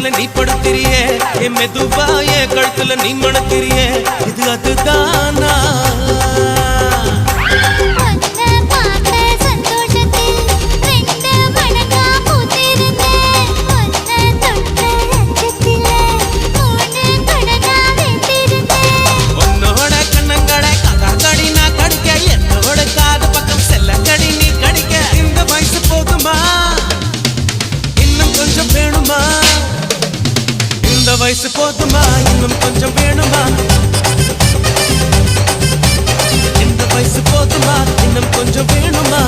மேல நீ படுத்திரியே என் மெதுவா என் கழுத்துல நீ மணத்திரியே இது அதுதானா வயசு போதுமா இன்னும் கொஞ்சம் வேணுமா இந்த வயசு போதுமா இன்னும் கொஞ்சம் வேணுமா